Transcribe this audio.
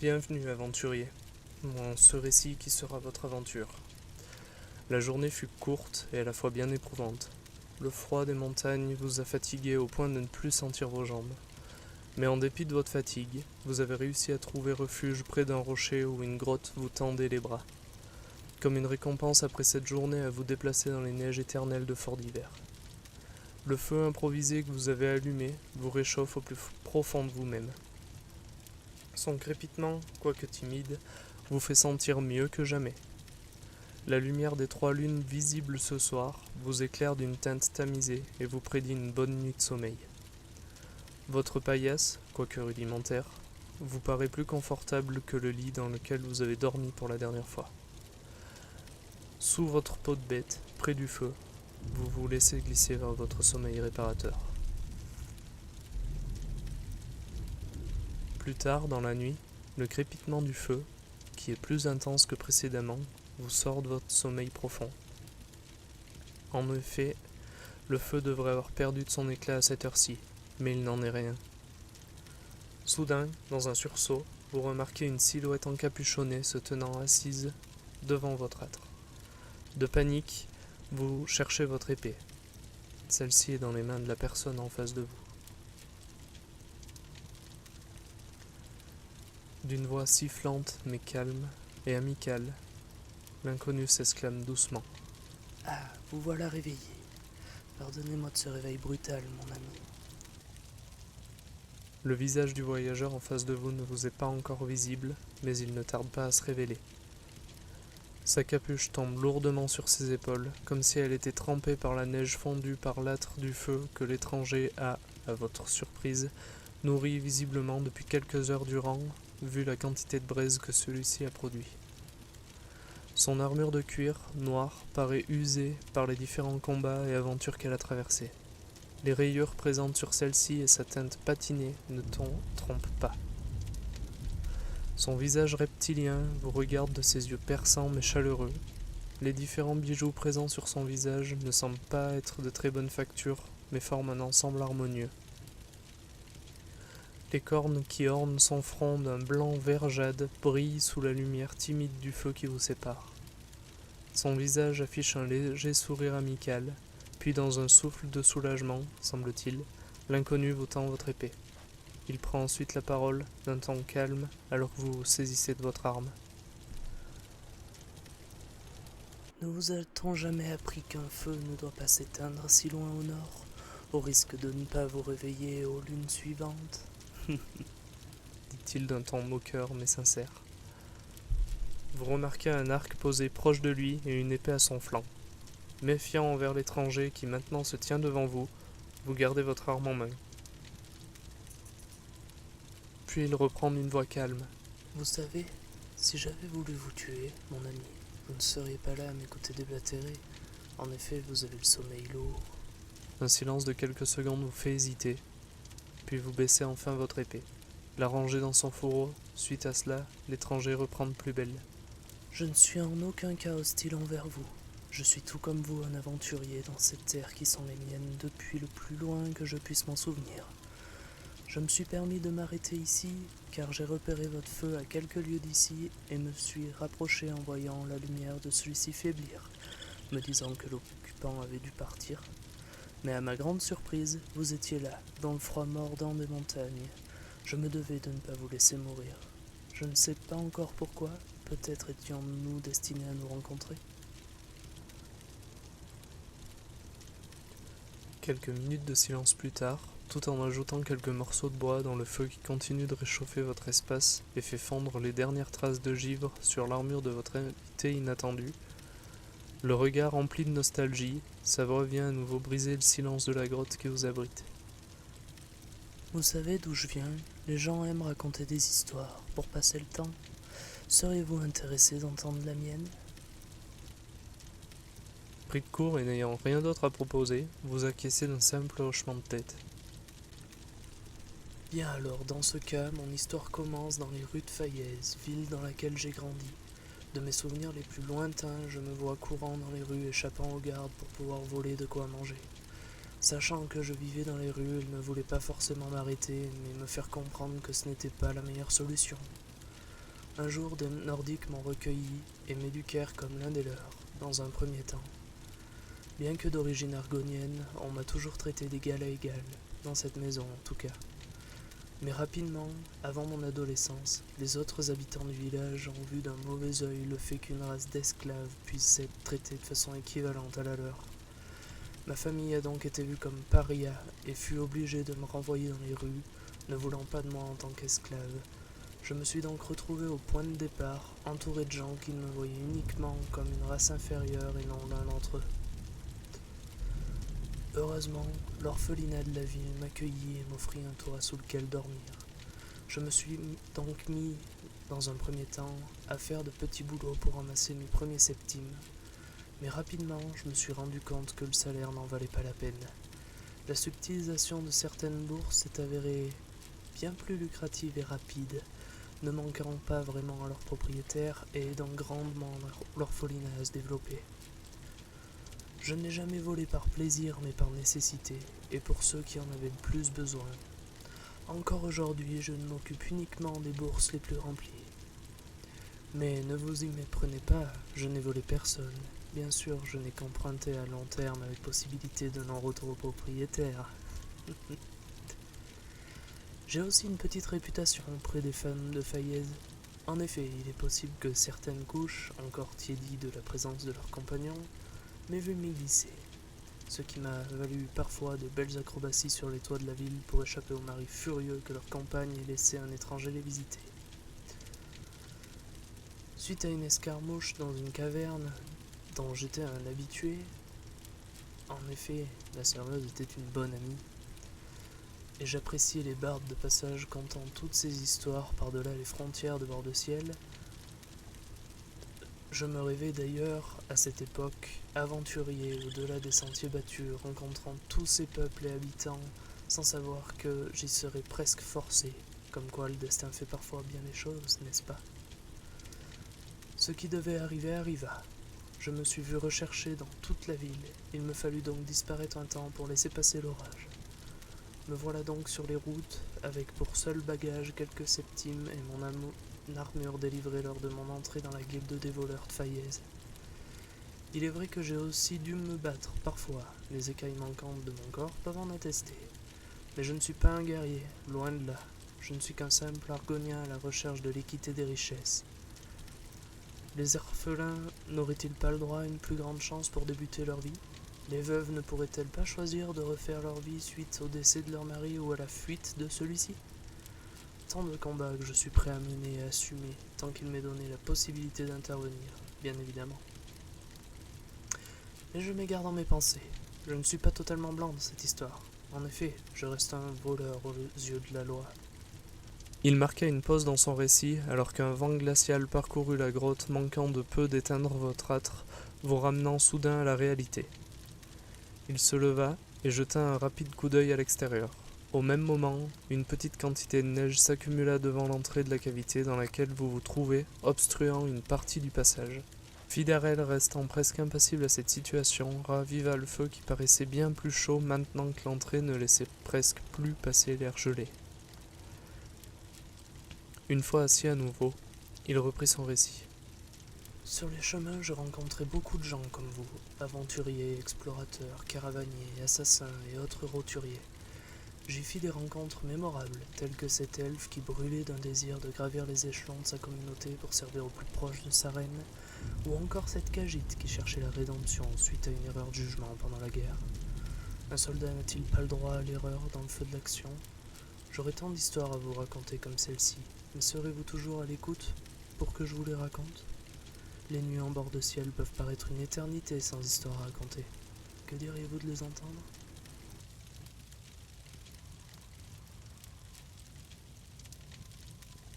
Bienvenue aventurier, dans ce récit qui sera votre aventure. La journée fut courte et à la fois bien éprouvante. Le froid des montagnes vous a fatigué au point de ne plus sentir vos jambes. Mais en dépit de votre fatigue, vous avez réussi à trouver refuge près d'un rocher où une grotte vous tendait les bras, comme une récompense après cette journée à vous déplacer dans les neiges éternelles de Fort d'hiver. Le feu improvisé que vous avez allumé vous réchauffe au plus profond de vous-même. Son crépitement, quoique timide, vous fait sentir mieux que jamais. La lumière des 3 lunes visibles ce soir vous éclaire d'une teinte tamisée et vous prédit une bonne nuit de sommeil. Votre paillasse, quoique rudimentaire, vous paraît plus confortable que le lit dans lequel vous avez dormi pour la dernière fois. Sous votre peau de bête, près du feu, vous vous laissez glisser vers votre sommeil réparateur. Plus tard dans la nuit, le crépitement du feu, qui est plus intense que précédemment, vous sort de votre sommeil profond. En effet, le feu devrait avoir perdu de son éclat à cette heure-ci, mais il n'en est rien. Soudain, dans un sursaut, vous remarquez une silhouette encapuchonnée se tenant assise devant votre âtre. De panique, vous cherchez votre épée. Celle-ci est dans les mains de la personne en face de vous. D'une voix sifflante mais calme et amicale, l'inconnu s'exclame doucement. « Ah, vous voilà réveillé. Pardonnez-moi de ce réveil brutal, mon ami. » Le visage du voyageur en face de vous ne vous est pas encore visible, mais il ne tarde pas à se révéler. Sa capuche tombe lourdement sur ses épaules, comme si elle était trempée par la neige fondue par l'âtre du feu que l'étranger a, à votre surprise, nourri visiblement depuis quelques heures durant, vu la quantité de braise que celui-ci a produit. Son armure de cuir, noire, paraît usée par les différents combats et aventures qu'elle a traversés. Les rayures présentes sur celle-ci et sa teinte patinée ne trompent pas. Son visage reptilien vous regarde de ses yeux perçants mais chaleureux. Les différents bijoux présents sur son visage ne semblent pas être de très bonne facture, mais forment un ensemble harmonieux. Les cornes qui ornent son front d'un blanc vert jade brillent sous la lumière timide du feu qui vous sépare. Son visage affiche un léger sourire amical, puis dans un souffle de soulagement, semble-t-il, l'inconnu vous tend votre épée. Il prend ensuite la parole d'un ton calme alors que vous vous saisissez de votre arme. Ne vous a-t-on jamais appris qu'un feu ne doit pas s'éteindre si loin au nord, au risque de ne pas vous réveiller aux lunes suivantes ? Dit-il d'un ton moqueur mais sincère. Vous remarquez un arc posé proche de lui et une épée à son flanc. Méfiant envers l'étranger qui maintenant se tient devant vous, vous gardez votre arme en main. Puis il reprend d'une voix calme. « Vous savez, si j'avais voulu vous tuer, mon ami, vous ne seriez pas là à m'écouter déblatérer. En effet, vous avez le sommeil lourd. » Un silence de quelques secondes vous fait hésiter, puis vous baissez enfin votre épée. La rangez dans son fourreau, suite à cela, l'étranger reprend de plus belle. « Je ne suis en aucun cas hostile envers vous. Je suis tout comme vous un aventurier dans ces terres qui sont les miennes depuis le plus loin que je puisse m'en souvenir. Je me suis permis de m'arrêter ici, car j'ai repéré votre feu à quelques lieues d'ici et me suis rapproché en voyant la lumière de celui-ci faiblir, me disant que l'occupant avait dû partir. Mais à ma grande surprise, vous étiez là, dans le froid mordant des montagnes. Je me devais de ne pas vous laisser mourir. Je ne sais pas encore pourquoi, peut-être étions-nous destinés à nous rencontrer. » Quelques minutes de silence plus tard, tout en ajoutant quelques morceaux de bois dans le feu qui continue de réchauffer votre espace et fait fondre les dernières traces de givre sur l'armure de votre invité inattendu, le regard rempli de nostalgie, sa voix vient à nouveau briser le silence de la grotte qui vous abrite. « Vous savez d'où je viens ? Les gens aiment raconter des histoires pour passer le temps. Seriez-vous intéressé d'entendre la mienne ? » Pris de court et n'ayant rien d'autre à proposer, vous acquiescez d'un simple hochement de tête. « Bien alors, dans ce cas, mon histoire commence dans les rues de Faillaise, ville dans laquelle j'ai grandi. De mes souvenirs les plus lointains, je me vois courant dans les rues, échappant aux gardes pour pouvoir voler de quoi manger. Sachant que je vivais dans les rues, ils ne voulaient pas forcément m'arrêter, mais me faire comprendre que ce n'était pas la meilleure solution. Un jour, des Nordiques m'ont recueilli et m'éduquèrent comme l'un des leurs, dans un premier temps. Bien que d'origine argonienne, on m'a toujours traité d'égal à égal, dans cette maison en tout cas. Mais rapidement, avant mon adolescence, les autres habitants du village ont vu d'un mauvais œil le fait qu'une race d'esclaves puisse être traitée de façon équivalente à la leur. Ma famille a donc été vue comme paria et fut obligée de me renvoyer dans les rues, ne voulant pas de moi en tant qu'esclave. Je me suis donc retrouvé au point de départ, entouré de gens qui me voyaient uniquement comme une race inférieure et non l'un d'entre eux. Heureusement, l'orphelinat de la ville m'accueillit et m'offrit un toit sous lequel dormir. Je me suis donc mis, dans un premier temps, à faire de petits boulots pour ramasser mes premiers centimes. Mais rapidement, je me suis rendu compte que le salaire n'en valait pas la peine. La subtilisation de certaines bourses s'est avérée bien plus lucrative et rapide, ne manquant pas vraiment à leurs propriétaires et aidant grandement l'orphelinat à se développer. Je n'ai jamais volé par plaisir mais par nécessité, et pour ceux qui en avaient le plus besoin. Encore aujourd'hui, je ne m'occupe uniquement des bourses les plus remplies. Mais ne vous y méprenez pas, je n'ai volé personne. Bien sûr, je n'ai qu'emprunté à long terme avec possibilité de non-retour au propriétaire. J'ai aussi une petite réputation auprès des femmes de Faillaise. En effet, il est possible que certaines couches, encore tiédies de la présence de leurs compagnons, m'aient vu m'y glisser, ce qui m'a valu parfois de belles acrobaties sur les toits de la ville pour échapper aux maris furieux que leur compagne ait laissé un étranger les visiter. Suite à une escarmouche dans une caverne dont j'étais un habitué, en effet, la serveuse était une bonne amie, et j'appréciais les bardes de passage contant toutes ces histoires par-delà les frontières de Bord-de-Ciel. Je me rêvais d'ailleurs, à cette époque, aventurier au-delà des sentiers battus, rencontrant tous ces peuples et habitants, sans savoir que j'y serais presque forcé, comme quoi le destin fait parfois bien les choses, n'est-ce pas? Ce qui devait arriver arriva. Je me suis vu recherché dans toute la ville, il me fallut donc disparaître un temps pour laisser passer l'orage. Me voilà donc sur les routes, avec pour seul bagage quelques centimes et mon armure délivrée lors de mon entrée dans la guilde des voleurs de Faillaise. Il est vrai que j'ai aussi dû me battre parfois, les écailles manquantes de mon corps peuvent en attester. Mais je ne suis pas un guerrier, loin de là. Je ne suis qu'un simple argonien à la recherche de l'équité des richesses. Les orphelins n'auraient-ils pas le droit à une plus grande chance pour débuter leur vie? Les veuves ne pourraient-elles pas choisir de refaire leur vie suite au décès de leur mari ou à la fuite de celui-ci? Tant de combats que je suis prêt à mener et à assumer, tant qu'il m'est donné la possibilité d'intervenir, bien évidemment. Mais je m'égare dans mes pensées. Je ne suis pas totalement blanc dans cette histoire. En effet, je reste un voleur aux yeux de la loi. Il marqua une pause dans son récit, alors qu'un vent glacial parcourut la grotte, manquant de peu d'éteindre votre âtre, vous ramenant soudain à la réalité. Il se leva et jeta un rapide coup d'œil à l'extérieur. Au même moment, une petite quantité de neige s'accumula devant l'entrée de la cavité dans laquelle vous vous trouvez, obstruant une partie du passage. Fidarel, restant presque impassible à cette situation, raviva le feu qui paraissait bien plus chaud maintenant que l'entrée ne laissait presque plus passer l'air gelé. Une fois assis à nouveau, il reprit son récit. Sur les chemins, je rencontrais beaucoup de gens comme vous, aventuriers, explorateurs, caravaniers, assassins et autres roturiers. J'y fis des rencontres mémorables, telles que cet elfe qui brûlait d'un désir de gravir les échelons de sa communauté pour servir au plus proche de sa reine, ou encore cette Khajiit qui cherchait la rédemption suite à une erreur de jugement pendant la guerre. Un soldat n'a-t-il pas le droit à l'erreur dans le feu de l'action? J'aurais tant d'histoires à vous raconter comme celle-ci, mais serez-vous toujours à l'écoute pour que je vous les raconte? Les nuits en bord de ciel peuvent paraître une éternité sans histoire à raconter. Que diriez-vous de les entendre?